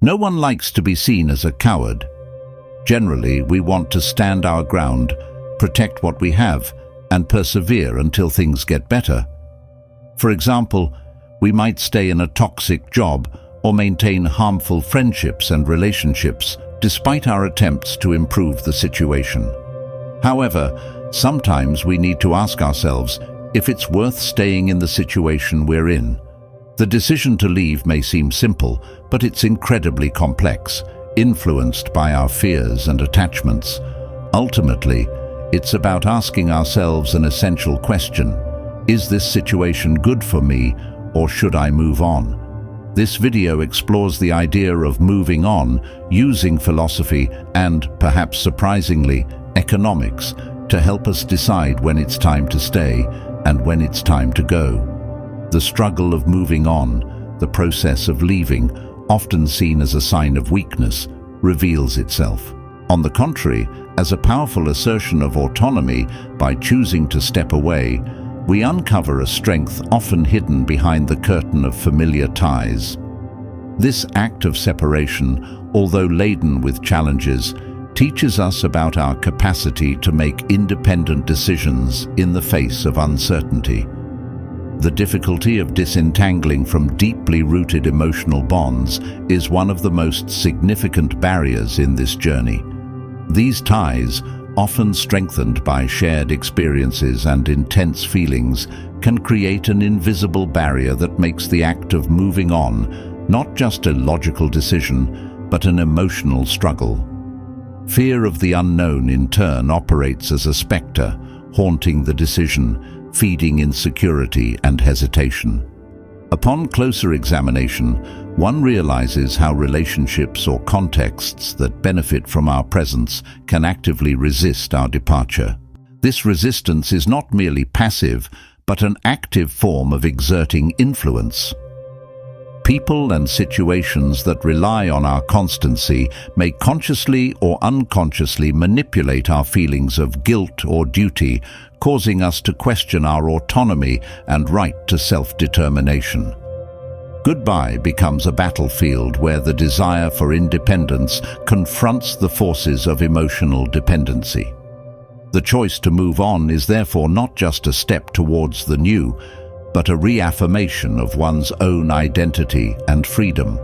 No one likes to be seen as a coward. Generally, we want to stand our ground, protect what we have, and persevere until things get better. For example, we might stay in a toxic job or maintain harmful friendships and relationships despite our attempts to improve the situation. However, sometimes we need to ask ourselves if it's worth staying in the situation we're in. The decision to leave may seem simple, but it's incredibly complex, influenced by our fears and attachments. Ultimately, it's about asking ourselves an essential question: is this situation good for me, or should I move on? This video explores the idea of moving on using philosophy and, perhaps surprisingly, economics to help us decide when it's time to stay and when it's time to go. The struggle of moving on, the process of leaving, often seen as a sign of weakness, reveals itself, on the contrary, as a powerful assertion of autonomy. By choosing to step away, we uncover a strength often hidden behind the curtain of familiar ties. This act of separation, although laden with challenges, teaches us about our capacity to make independent decisions in the face of uncertainty. The difficulty of disentangling from deeply rooted emotional bonds is one of the most significant barriers in this journey. These ties, often strengthened by shared experiences and intense feelings, can create an invisible barrier that makes the act of moving on not just a logical decision, but an emotional struggle. Fear of the unknown, in turn, operates as a specter, haunting the decision, feeding insecurity and hesitation. Upon closer examination, one realizes how relationships or contexts that benefit from our presence can actively resist our departure. This resistance is not merely passive, but an active form of exerting influence. People and situations that rely on our constancy may consciously or unconsciously manipulate our feelings of guilt or duty, causing us to question our autonomy and right to self-determination. Goodbye becomes a battlefield where the desire for independence confronts the forces of emotional dependency. The choice to move on is therefore not just a step towards the new, but a reaffirmation of one's own identity and freedom.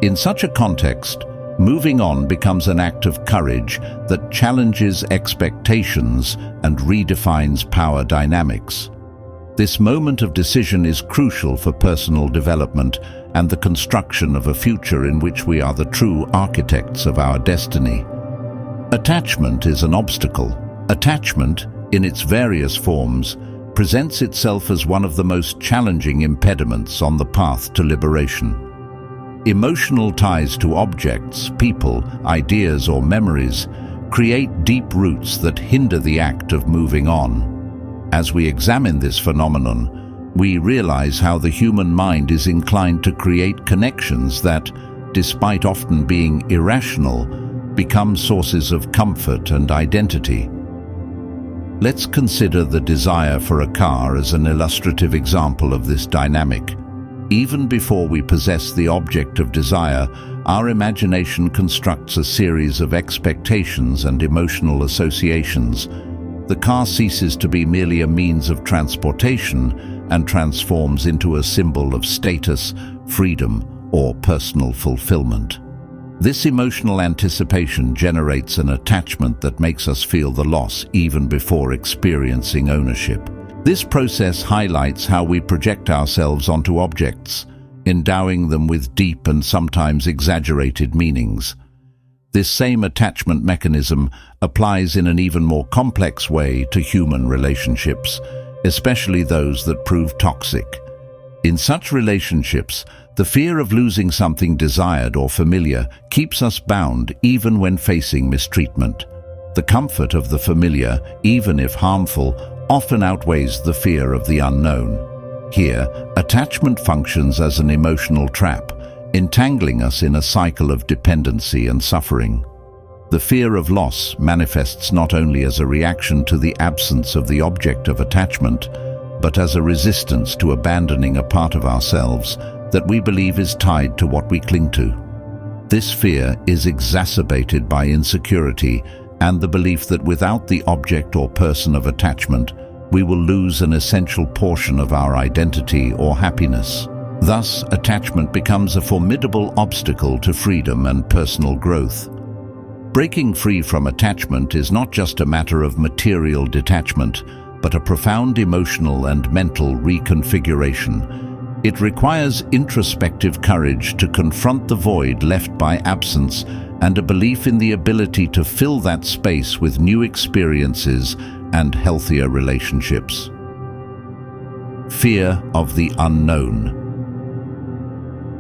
In such a context, moving on becomes an act of courage that challenges expectations and redefines power dynamics. This moment of decision is crucial for personal development and the construction of a future in which we are the true architects of our destiny. Attachment is an obstacle. Attachment, in its various forms, presents itself as one of the most challenging impediments on the path to liberation. Emotional ties to objects, people, ideas, or memories create deep roots that hinder the act of moving on. As we examine this phenomenon, we realize how the human mind is inclined to create connections that, despite often being irrational, become sources of comfort and identity. Let's consider the desire for a car as an illustrative example of this dynamic. Even before we possess the object of desire, our imagination constructs a series of expectations and emotional associations. The car ceases to be merely a means of transportation and transforms into a symbol of status, freedom, or personal fulfillment. This emotional anticipation generates an attachment that makes us feel the loss even before experiencing ownership. This process highlights how we project ourselves onto objects, endowing them with deep and sometimes exaggerated meanings. This same attachment mechanism applies in an even more complex way to human relationships, especially those that prove toxic. In such relationships, the fear of losing something desired or familiar keeps us bound even when facing mistreatment. The comfort of the familiar, even if harmful, often outweighs the fear of the unknown. Here, attachment functions as an emotional trap, entangling us in a cycle of dependency and suffering. The fear of loss manifests not only as a reaction to the absence of the object of attachment, but as a resistance to abandoning a part of ourselves that we believe is tied to what we cling to. This fear is exacerbated by insecurity and the belief that without the object or person of attachment, we will lose an essential portion of our identity or happiness. Thus, attachment becomes a formidable obstacle to freedom and personal growth. Breaking free from attachment is not just a matter of material detachment, but a profound emotional and mental reconfiguration. It requires introspective courage to confront the void left by absence and a belief in the ability to fill that space with new experiences and healthier relationships. Fear of the unknown.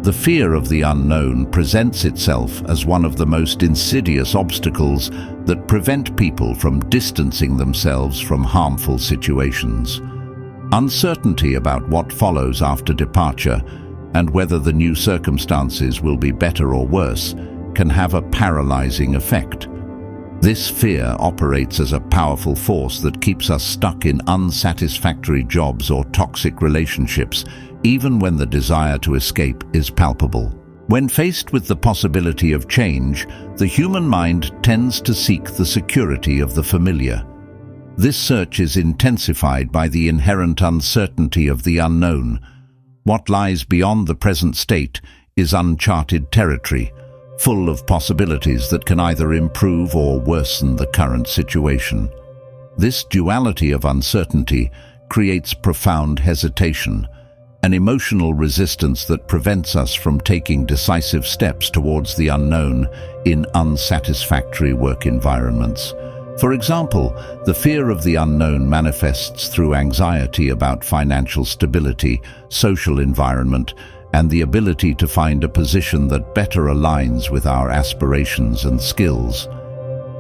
The fear of the unknown presents itself as one of the most insidious obstacles that prevent people from distancing themselves from harmful situations. Uncertainty about what follows after departure and whether the new circumstances will be better or worse can have a paralyzing effect. This fear operates as a powerful force that keeps us stuck in unsatisfactory jobs or toxic relationships, even when the desire to escape is palpable. When faced with the possibility of change, the human mind tends to seek the security of the familiar. This search is intensified by the inherent uncertainty of the unknown. What lies beyond the present state is uncharted territory, full of possibilities that can either improve or worsen the current situation. This duality of uncertainty creates profound hesitation, an emotional resistance that prevents us from taking decisive steps towards the unknown in unsatisfactory work environments. For example, the fear of the unknown manifests through anxiety about financial stability, social environment, and the ability to find a position that better aligns with our aspirations and skills.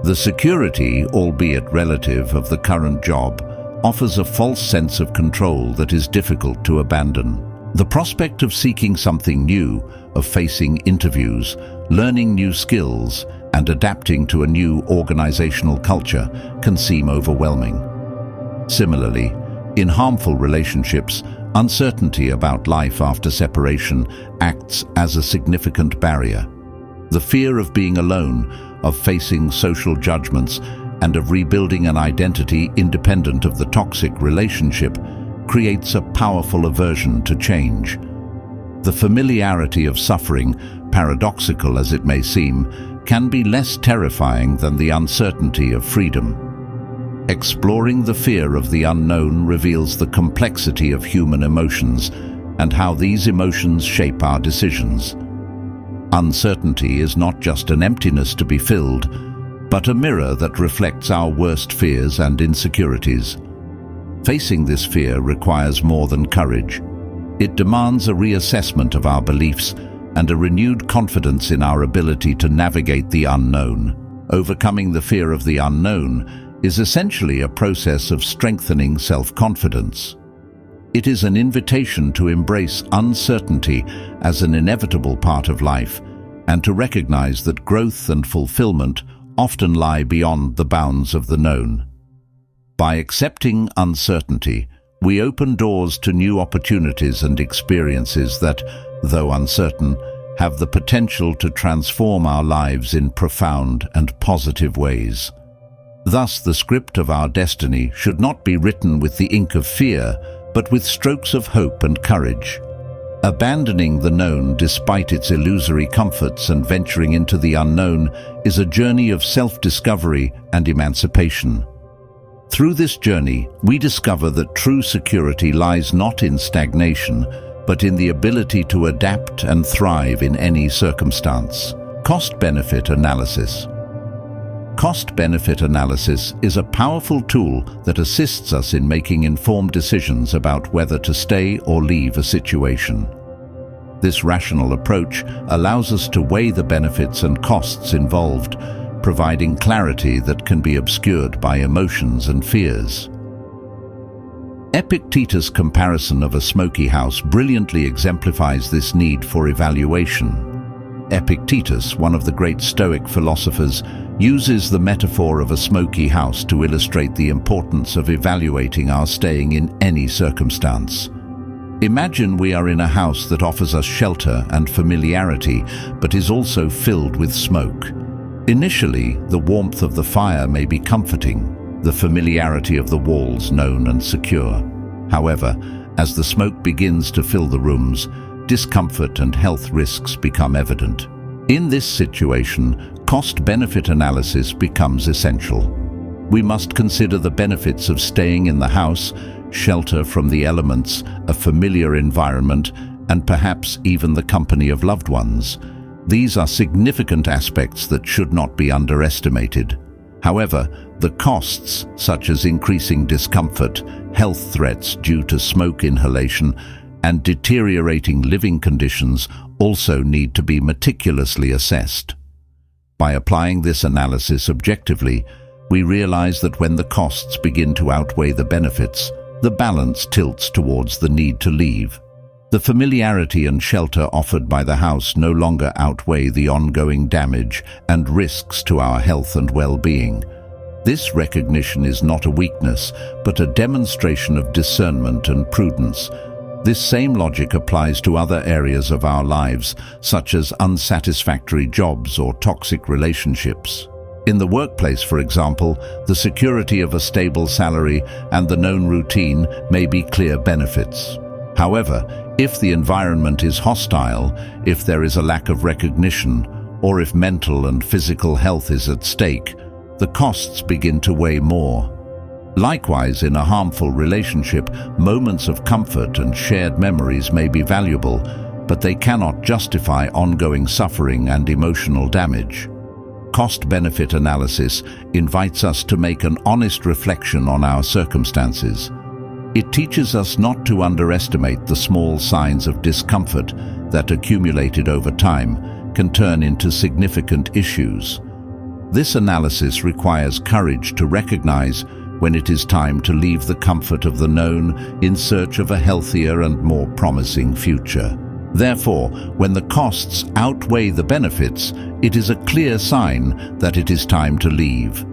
The security, albeit relative, of the current job offers a false sense of control that is difficult to abandon. The prospect of seeking something new, of facing interviews, learning new skills, and adapting to a new organizational culture can seem overwhelming. Similarly, in harmful relationships, uncertainty about life after separation acts as a significant barrier. The fear of being alone, of facing social judgments, and of rebuilding an identity independent of the toxic relationship creates a powerful aversion to change. The familiarity of suffering, paradoxical as it may seem, can be less terrifying than the uncertainty of freedom. Exploring the fear of the unknown reveals the complexity of human emotions and how these emotions shape our decisions. Uncertainty is not just an emptiness to be filled, but a mirror that reflects our worst fears and insecurities. Facing this fear requires more than courage. It demands a reassessment of our beliefs and a renewed confidence in our ability to navigate the unknown. Overcoming the fear of the unknown is essentially a process of strengthening self-confidence. It is an invitation to embrace uncertainty as an inevitable part of life and to recognize that growth and fulfillment often lie beyond the bounds of the known. By accepting uncertainty, we open doors to new opportunities and experiences that, though uncertain, have the potential to transform our lives in profound and positive ways. Thus, the script of our destiny should not be written with the ink of fear, but with strokes of hope and courage. Abandoning the known despite its illusory comforts and venturing into the unknown is a journey of self-discovery and emancipation. Through this journey, we discover that true security lies not in stagnation, but in the ability to adapt and thrive in any circumstance. Cost-benefit analysis. Cost-benefit analysis is a powerful tool that assists us in making informed decisions about whether to stay or leave a situation. This rational approach allows us to weigh the benefits and costs involved, providing clarity that can be obscured by emotions and fears. Epictetus' comparison of a smoky house brilliantly exemplifies this need for evaluation. Epictetus, one of the great Stoic philosophers, uses the metaphor of a smoky house to illustrate the importance of evaluating our staying in any circumstance. Imagine we are in a house that offers us shelter and familiarity, but is also filled with smoke. Initially, the warmth of the fire may be comforting, the familiarity of the walls known and secure. However, as the smoke begins to fill the rooms, discomfort and health risks become evident. In this situation, cost-benefit analysis becomes essential. We must consider the benefits of staying in the house, shelter from the elements, a familiar environment, and perhaps even the company of loved ones. These are significant aspects that should not be underestimated. However, the costs, such as increasing discomfort, health threats due to smoke inhalation, and deteriorating living conditions also need to be meticulously assessed. By applying this analysis objectively, we realize that when the costs begin to outweigh the benefits, the balance tilts towards the need to leave. The familiarity and shelter offered by the house no longer outweigh the ongoing damage and risks to our health and well-being. This recognition is not a weakness, but a demonstration of discernment and prudence. This same logic applies to other areas of our lives, such as unsatisfactory jobs or toxic relationships. In the workplace, for example, the security of a stable salary and the known routine may be clear benefits. However, if the environment is hostile, if there is a lack of recognition, or if mental and physical health is at stake, the costs begin to weigh more. Likewise, in a harmful relationship, moments of comfort and shared memories may be valuable, but they cannot justify ongoing suffering and emotional damage. Cost-benefit analysis invites us to make an honest reflection on our circumstances. It teaches us not to underestimate the small signs of discomfort that, accumulated over time, can turn into significant issues. This analysis requires courage to recognize when it is time to leave the comfort of the known in search of a healthier and more promising future. Therefore, when the costs outweigh the benefits, it is a clear sign that it is time to leave.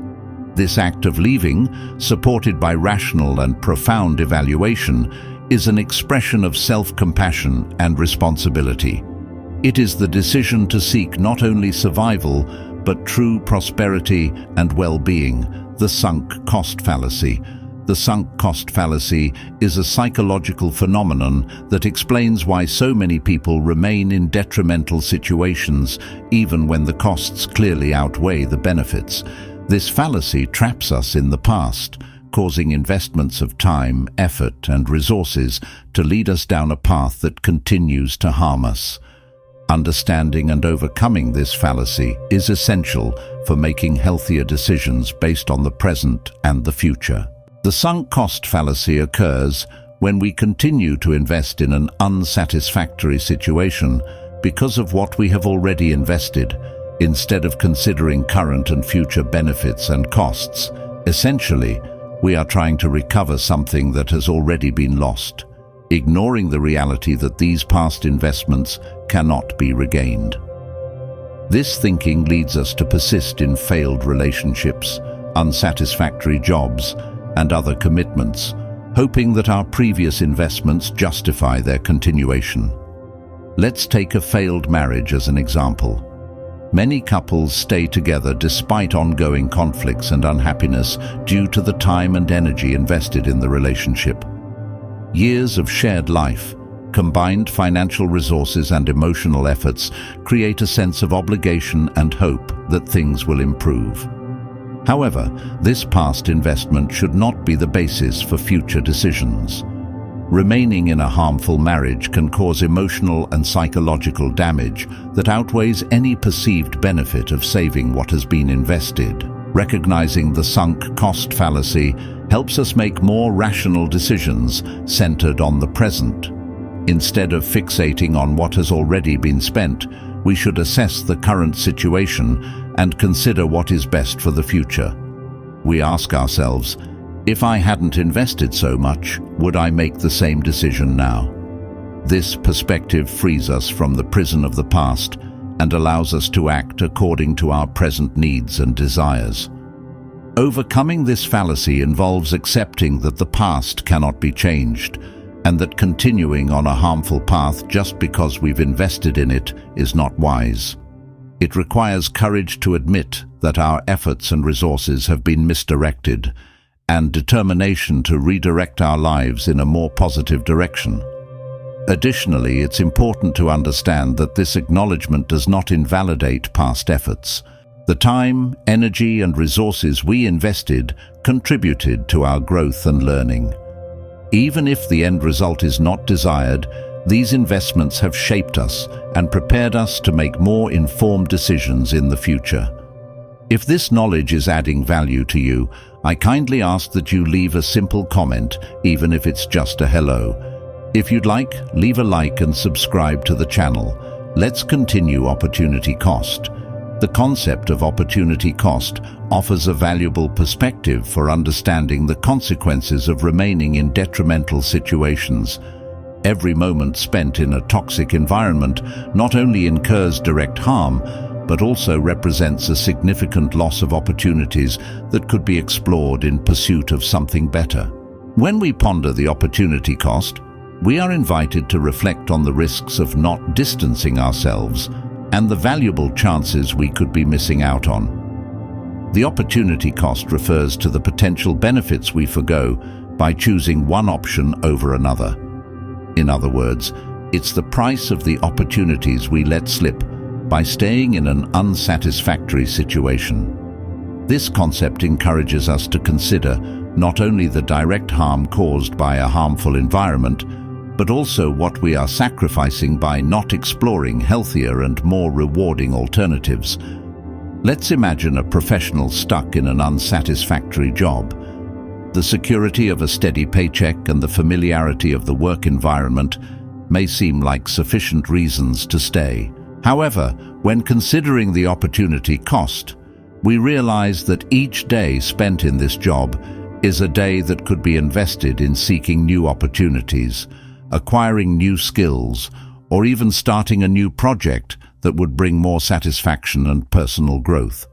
This act of leaving, supported by rational and profound evaluation, is an expression of self-compassion and responsibility. It is the decision to seek not only survival, but true prosperity and well-being, the sunk cost fallacy. The sunk cost fallacy is a psychological phenomenon that explains why so many people remain in detrimental situations even when the costs clearly outweigh the benefits. This fallacy traps us in the past, causing investments of time, effort, and resources to lead us down a path that continues to harm us. Understanding and overcoming this fallacy is essential for making healthier decisions based on the present and the future. The sunk cost fallacy occurs when we continue to invest in an unsatisfactory situation because of what we have already invested, instead of considering current and future benefits and costs. Essentially, we are trying to recover something that has already been lost, ignoring the reality that these past investments cannot be regained. This thinking leads us to persist in failed relationships, unsatisfactory jobs, and other commitments, hoping that our previous investments justify their continuation. Let's take a failed marriage as an example. Many couples stay together despite ongoing conflicts and unhappiness due to the time and energy invested in the relationship. Years of shared life, combined financial resources and emotional efforts create a sense of obligation and hope that things will improve. However, this past investment should not be the basis for future decisions. Remaining in a harmful marriage can cause emotional and psychological damage that outweighs any perceived benefit of saving what has been invested. Recognizing the sunk cost fallacy helps us make more rational decisions centered on the present. Instead of fixating on what has already been spent, we should assess the current situation and consider what is best for the future. We ask ourselves, if I hadn't invested so much, would I make the same decision now? This perspective frees us from the prison of the past and allows us to act according to our present needs and desires. Overcoming this fallacy involves accepting that the past cannot be changed. and that continuing on a harmful path just because we've invested in it is not wise. It requires courage to admit that our efforts and resources have been misdirected, and determination to redirect our lives in a more positive direction. Additionally, it's important to understand that this acknowledgement does not invalidate past efforts. The time, energy, and resources we invested contributed to our growth and learning. Even if the end result is not desired, these investments have shaped us and prepared us to make more informed decisions in the future. If this knowledge is adding value to you, I kindly ask that you leave a simple comment, even if it's just a hello. If you'd like, leave a like and subscribe to the channel. Let's continue opportunity cost. The concept of opportunity cost offers a valuable perspective for understanding the consequences of remaining in detrimental situations. Every moment spent in a toxic environment not only incurs direct harm, but also represents a significant loss of opportunities that could be explored in pursuit of something better. When we ponder the opportunity cost, we are invited to reflect on the risks of not distancing ourselves and the valuable chances we could be missing out on. The opportunity cost refers to the potential benefits we forgo by choosing one option over another. In other words, it's the price of the opportunities we let slip by staying in an unsatisfactory situation. This concept encourages us to consider not only the direct harm caused by a harmful environment, but also what we are sacrificing by not exploring healthier and more rewarding alternatives. Let's imagine a professional stuck in an unsatisfactory job. The security of a steady paycheck and the familiarity of the work environment may seem like sufficient reasons to stay. However, when considering the opportunity cost, we realize that each day spent in this job is a day that could be invested in seeking new opportunities, acquiring new skills, or even starting a new project that would bring more satisfaction and personal growth.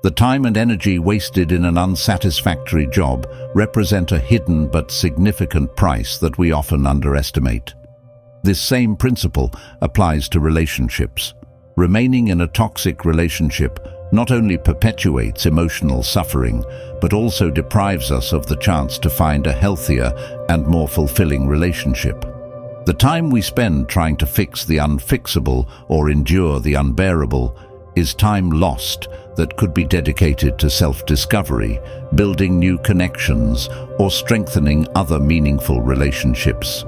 The time and energy wasted in an unsatisfactory job represent a hidden but significant price that we often underestimate. This same principle applies to relationships. Remaining in a toxic relationship not only perpetuates emotional suffering, but also deprives us of the chance to find a healthier and more fulfilling relationship. The time we spend trying to fix the unfixable or endure the unbearable is time lost that could be dedicated to self-discovery, building new connections, or strengthening other meaningful relationships.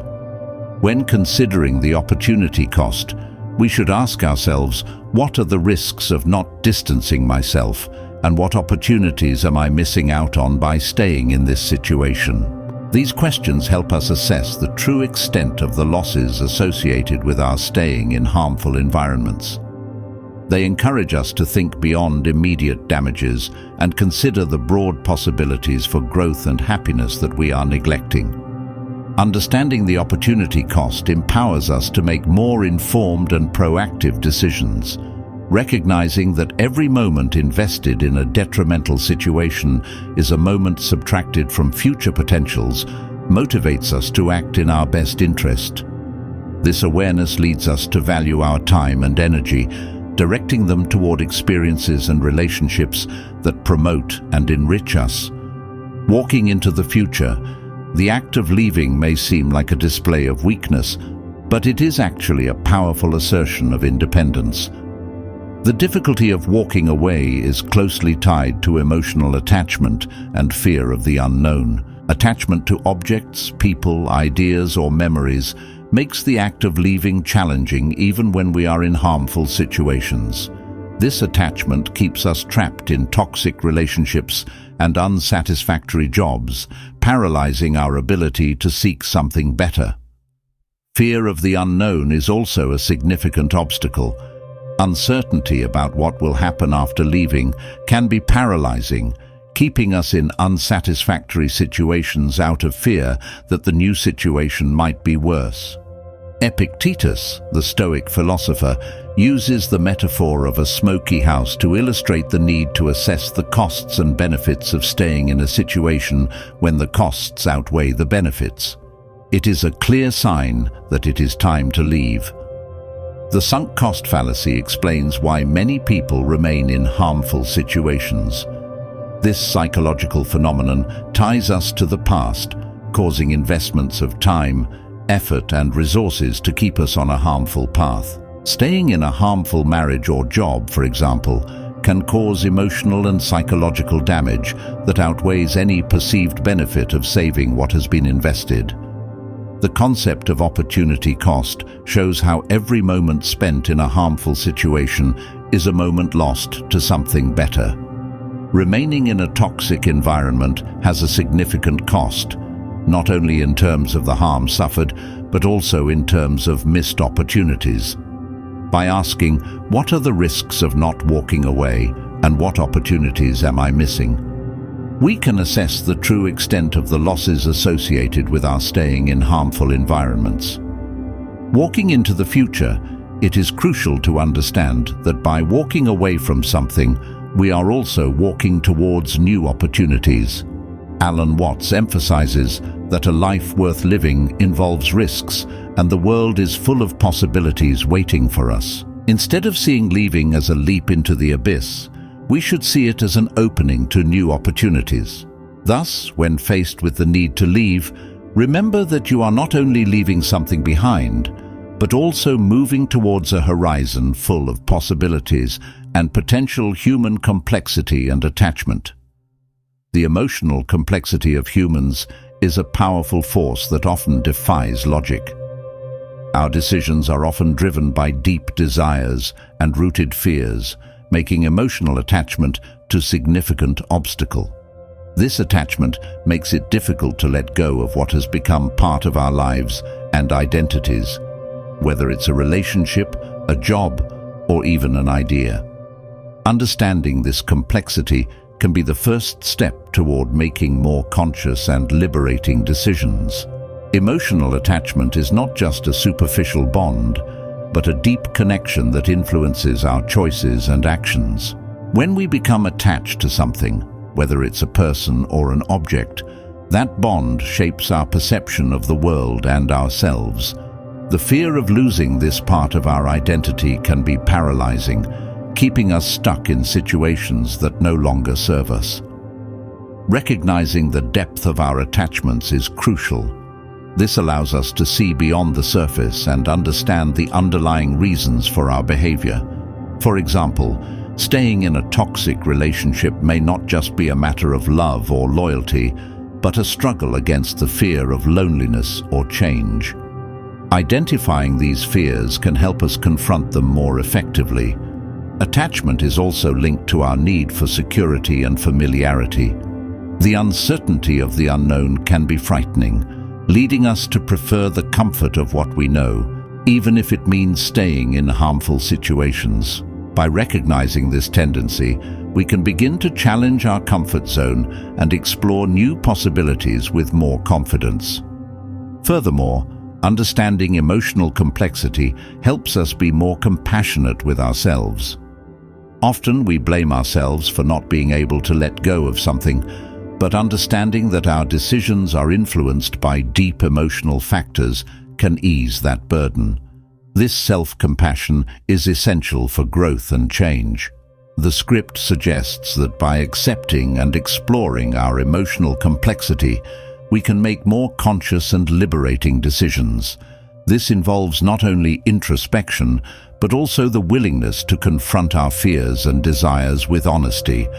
When considering the opportunity cost, we should ask ourselves, what are the risks of not distancing myself, and what opportunities am I missing out on by staying in this situation? These questions help us assess the true extent of the losses associated with our staying in harmful environments. They encourage us to think beyond immediate damages and consider the broad possibilities for growth and happiness that we are neglecting. Understanding the opportunity cost empowers us to make more informed and proactive decisions. Recognizing that every moment invested in a detrimental situation is a moment subtracted from future potentials motivates us to act in our best interest. This awareness leads us to value our time and energy, directing them toward experiences and relationships that promote and enrich us. Walking into the future, the act of leaving may seem like a display of weakness, but it is actually a powerful assertion of independence. The difficulty of walking away is closely tied to emotional attachment and fear of the unknown. Attachment to objects, people, ideas, or memories makes the act of leaving challenging even when we are in harmful situations. This attachment keeps us trapped in toxic relationships and unsatisfactory jobs, paralyzing our ability to seek something better. Fear of the unknown is also a significant obstacle. Uncertainty about what will happen after leaving can be paralyzing, keeping us in unsatisfactory situations out of fear that the new situation might be worse. Epictetus, the Stoic philosopher, uses the metaphor of a smoky house to illustrate the need to assess the costs and benefits of staying in a situation when the costs outweigh the benefits. it is a clear sign that it is time to leave. The sunk cost fallacy explains why many people remain in harmful situations. This psychological phenomenon ties us to the past, causing investments of time, effort, and resources to keep us on a harmful path. Staying in a harmful marriage or job, for example, can cause emotional and psychological damage that outweighs any perceived benefit of saving what has been invested. The concept of opportunity cost shows how every moment spent in a harmful situation is a moment lost to something better. Remaining in a toxic environment has a significant cost, not only in terms of the harm suffered, but also in terms of missed opportunities. By asking, what are the risks of not walking away, and what opportunities am I missing? We can assess the true extent of the losses associated with our staying in harmful environments. Walking into the future, it is crucial to understand that by walking away from something, we are also walking towards new opportunities. Alan Watts emphasizes that a life worth living involves risks, and the world is full of possibilities waiting for us. Instead of seeing leaving as a leap into the abyss, we should see it as an opening to new opportunities. Thus, when faced with the need to leave, remember that you are not only leaving something behind, but also moving towards a horizon full of possibilities and potential human complexity and attachment. The emotional complexity of humans is a powerful force that often defies logic. Our decisions are often driven by deep desires and rooted fears, making emotional attachment to significant obstacle. This attachment makes it difficult to let go of what has become part of our lives and identities, whether it's a relationship, a job, or even an idea. Understanding this complexity can be the first step toward making more conscious and liberating decisions. Emotional attachment is not just a superficial bond, but a deep connection that influences our choices and actions. When we become attached to something, whether it's a person or an object, that bond shapes our perception of the world and ourselves. The fear of losing this part of our identity can be paralyzing, keeping us stuck in situations that no longer serve us. Recognizing the depth of our attachments is crucial. This allows us to see beyond the surface and understand the underlying reasons for our behavior. For example, staying in a toxic relationship may not just be a matter of love or loyalty, but a struggle against the fear of loneliness or change. Identifying these fears can help us confront them more effectively. Attachment is also linked to our need for security and familiarity. The uncertainty of the unknown can be frightening, leading us to prefer the comfort of what we know, even if it means staying in harmful situations. By recognizing this tendency, we can begin to challenge our comfort zone and explore new possibilities with more confidence. Furthermore, understanding emotional complexity helps us be more compassionate with ourselves. Often we blame ourselves for not being able to let go of something, but understanding that our decisions are influenced by deep emotional factors can ease that burden. This self-compassion is essential for growth and change. The script suggests that by accepting and exploring our emotional complexity, we can make more conscious and liberating decisions. This involves not only introspection, but also the willingness to confront our fears and desires with honesty.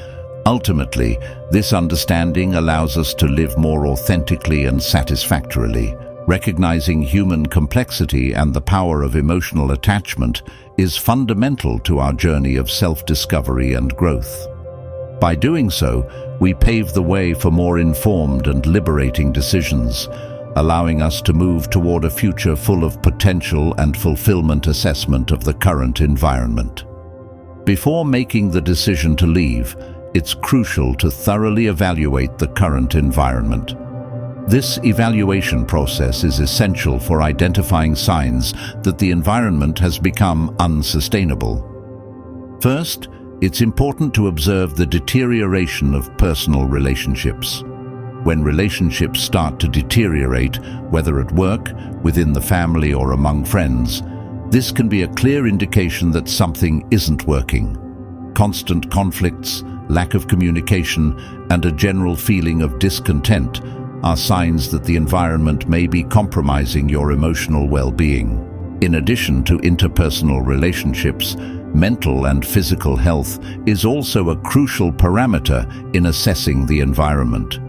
Ultimately, this understanding allows us to live more authentically and satisfactorily. Recognizing human complexity and the power of emotional attachment is fundamental to our journey of self-discovery and growth. By doing so, we pave the way for more informed and liberating decisions, allowing us to move toward a future full of potential and fulfillment assessment of the current environment. Before making the decision to leave, it's crucial to thoroughly evaluate the current environment. This evaluation process is essential for identifying signs that the environment has become unsustainable. First, it's important to observe the deterioration of personal relationships. When relationships start to deteriorate, whether at work, within the family, or among friends, this can be a clear indication that something isn't working. Constant conflicts, lack of communication, and a general feeling of discontent are signs that the environment may be compromising your emotional well-being. In addition to interpersonal relationships, mental and physical health is also a crucial parameter in assessing the environment.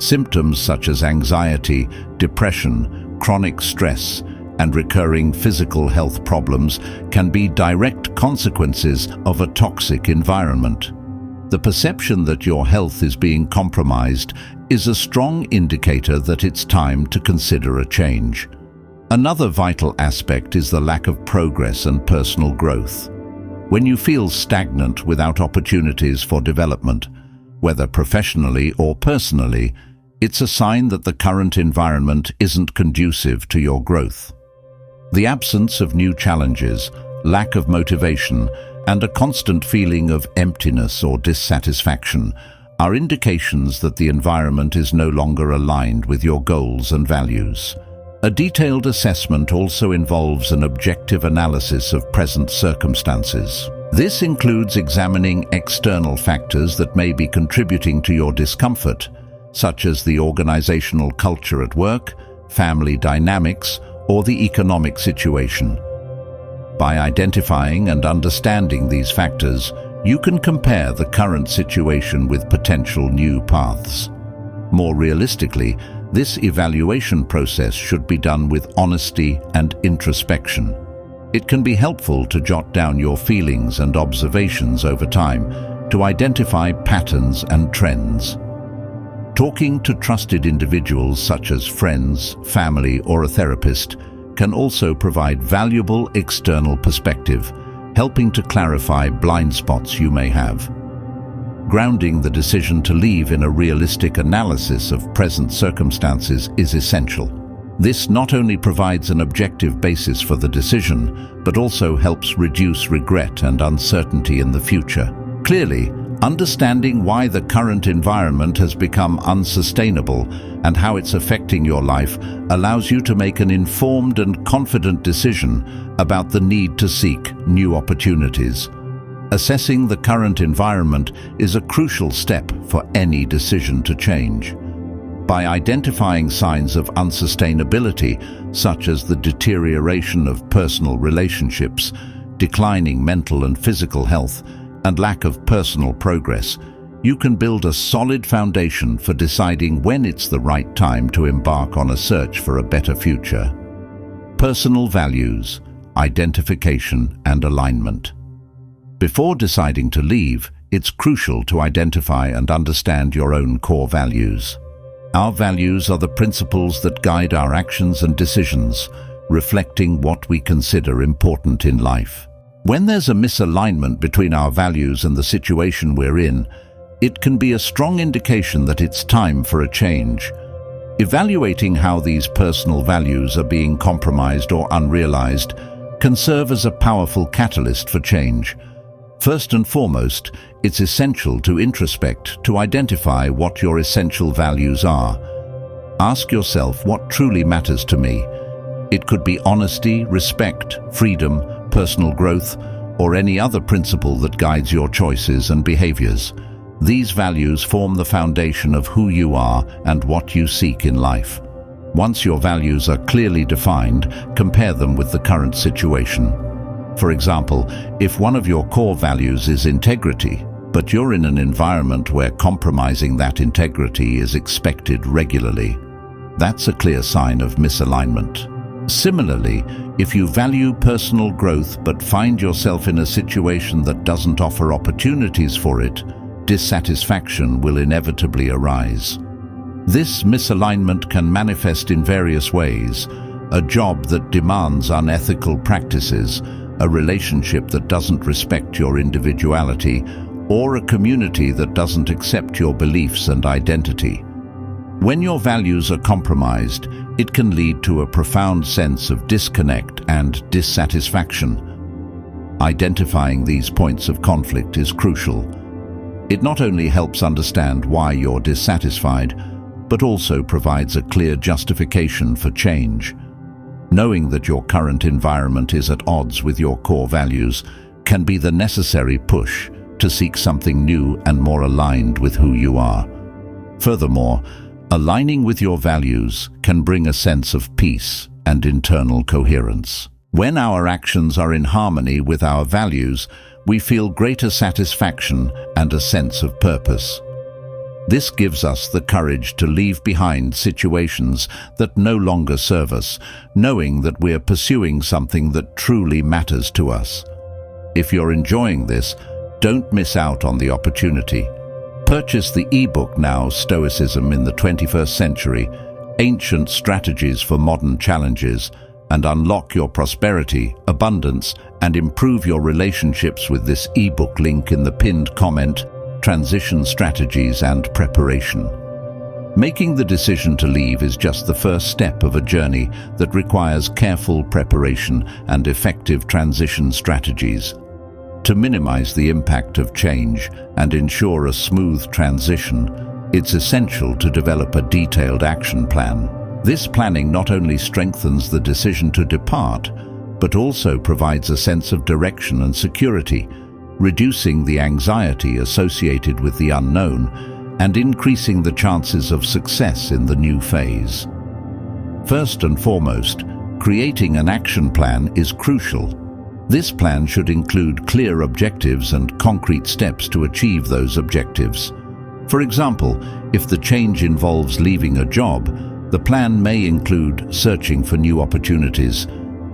Symptoms such as anxiety, depression, chronic stress, and recurring physical health problems can be direct consequences of a toxic environment. The perception that your health is being compromised is a strong indicator that it's time to consider a change. Another vital aspect is the lack of progress and personal growth. When you feel stagnant without opportunities for development, whether professionally or personally, it's a sign that the current environment isn't conducive to your growth. The absence of new challenges, lack of motivation, and a constant feeling of emptiness or dissatisfaction are indications that the environment is no longer aligned with your goals and values. A detailed assessment also involves an objective analysis of present circumstances. This includes examining external factors that may be contributing to your discomfort, such as the organizational culture at work, family dynamics, or the economic situation. By identifying and understanding these factors, you can compare the current situation with potential new paths. More realistically, this evaluation process should be done with honesty and introspection. It can be helpful to jot down your feelings and observations over time to identify patterns and trends. Talking to trusted individuals such as friends, family, or a therapist can also provide valuable external perspective, helping to clarify blind spots you may have. Grounding the decision to leave in a realistic analysis of present circumstances is essential. This not only provides an objective basis for the decision, but also helps reduce regret and uncertainty in the future. Clearly, understanding why the current environment has become unsustainable and how it's affecting your life allows you to make an informed and confident decision about the need to seek new opportunities. Assessing the current environment is a crucial step for any decision to change. By identifying signs of unsustainability, such as the deterioration of personal relationships, declining mental and physical health, and lack of personal progress, you can build a solid foundation for deciding when it's the right time to embark on a search for a better future. Personal values, identification, and alignment. Before deciding to leave, it's crucial to identify and understand your own core values. Our values are the principles that guide our actions and decisions, reflecting what we consider important in life. When there's a misalignment between our values and the situation we're in, it can be a strong indication that it's time for a change. Evaluating how these personal values are being compromised or unrealized can serve as a powerful catalyst for change. First and foremost, it's essential to introspect to identify what your essential values are. Ask yourself what truly matters to me. It could be honesty, respect, freedom, personal growth, or any other principle that guides your choices and behaviors. These values form the foundation of who you are and what you seek in life. Once your values are clearly defined, compare them with the current situation. For example, if one of your core values is integrity, but you're in an environment where compromising that integrity is expected regularly, that's a clear sign of misalignment. Similarly, if you value personal growth but find yourself in a situation that doesn't offer opportunities for it, dissatisfaction will inevitably arise. This misalignment can manifest in various ways: a job that demands unethical practices, a relationship that doesn't respect your individuality, or a community that doesn't accept your beliefs and identity. When your values are compromised, it can lead to a profound sense of disconnect and dissatisfaction. Identifying these points of conflict is crucial. It not only helps understand why you're dissatisfied, but also provides a clear justification for change. Knowing that your current environment is at odds with your core values can be the necessary push to seek something new and more aligned with who you are. Furthermore, aligning with your values can bring a sense of peace and internal coherence. When our actions are in harmony with our values, we feel greater satisfaction and a sense of purpose. This gives us the courage to leave behind situations that no longer serve us, knowing that we're pursuing something that truly matters to us. If you're enjoying this, don't miss out on the opportunity. Purchase the ebook now, Stoicism in the 21st Century, Ancient Strategies for Modern Challenges, and unlock your prosperity, abundance, and improve your relationships with this ebook link in the pinned comment, Transition Strategies and Preparation. Making the decision to leave is just the first step of a journey that requires careful preparation and effective transition strategies. To minimize the impact of change and ensure a smooth transition, it's essential to develop a detailed action plan. This planning not only strengthens the decision to depart, but also provides a sense of direction and security, reducing the anxiety associated with the unknown and increasing the chances of success in the new phase. First and foremost, creating an action plan is crucial. This plan should include clear objectives and concrete steps to achieve those objectives. For example, if the change involves leaving a job, the plan may include searching for new opportunities,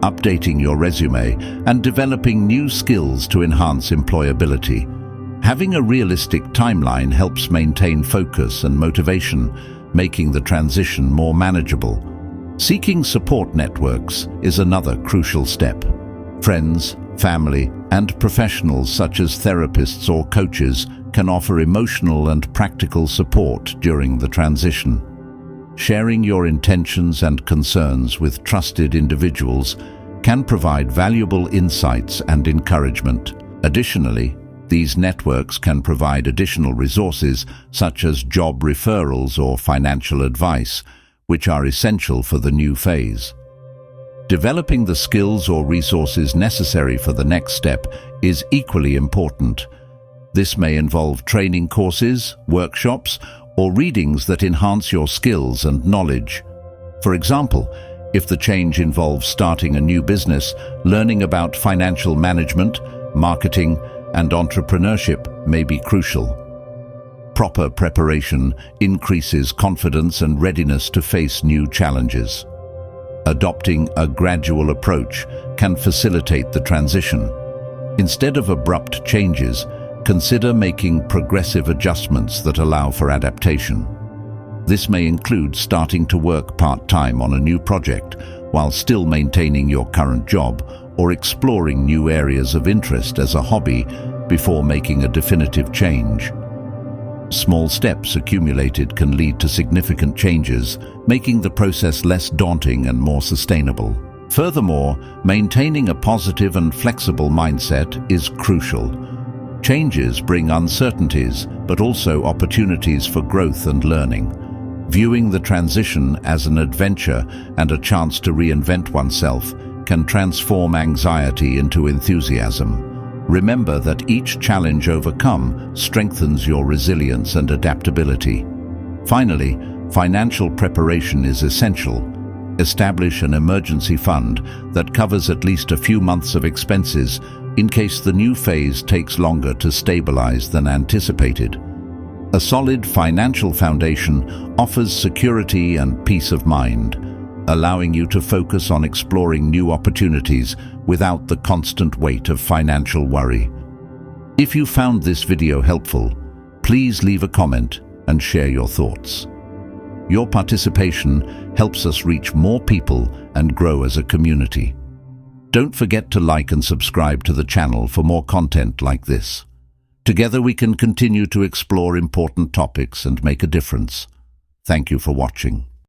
updating your resume, and developing new skills to enhance employability. Having a realistic timeline helps maintain focus and motivation, making the transition more manageable. Seeking support networks is another crucial step. Friends, family, and professionals such as therapists or coaches can offer emotional and practical support during the transition. Sharing your intentions and concerns with trusted individuals can provide valuable insights and encouragement. Additionally, these networks can provide additional resources such as job referrals or financial advice, which are essential for the new phase. Developing the skills or resources necessary for the next step is equally important. This may involve training courses, workshops, or readings that enhance your skills and knowledge. For example, if the change involves starting a new business, learning about financial management, marketing, and entrepreneurship may be crucial. Proper preparation increases confidence and readiness to face new challenges. Adopting a gradual approach can facilitate the transition. Instead of abrupt changes, consider making progressive adjustments that allow for adaptation. This may include starting to work part-time on a new project while still maintaining your current job, or exploring new areas of interest as a hobby before making a definitive change. Small steps accumulated can lead to significant changes, making the process less daunting and more sustainable. Furthermore, maintaining a positive and flexible mindset is crucial. Changes bring uncertainties, but also opportunities for growth and learning. Viewing the transition as an adventure and a chance to reinvent oneself can transform anxiety into enthusiasm. Remember that each challenge overcome strengthens your resilience and adaptability. Finally, financial preparation is essential. Establish an emergency fund that covers at least a few months of expenses in case the new phase takes longer to stabilize than anticipated. A solid financial foundation offers security and peace of mind, allowing you to focus on exploring new opportunities without the constant weight of financial worry. If you found this video helpful, please leave a comment and share your thoughts. Your participation helps us reach more people and grow as a community. Don't forget to like and subscribe to the channel for more content like this. Together we can continue to explore important topics and make a difference. Thank you for watching.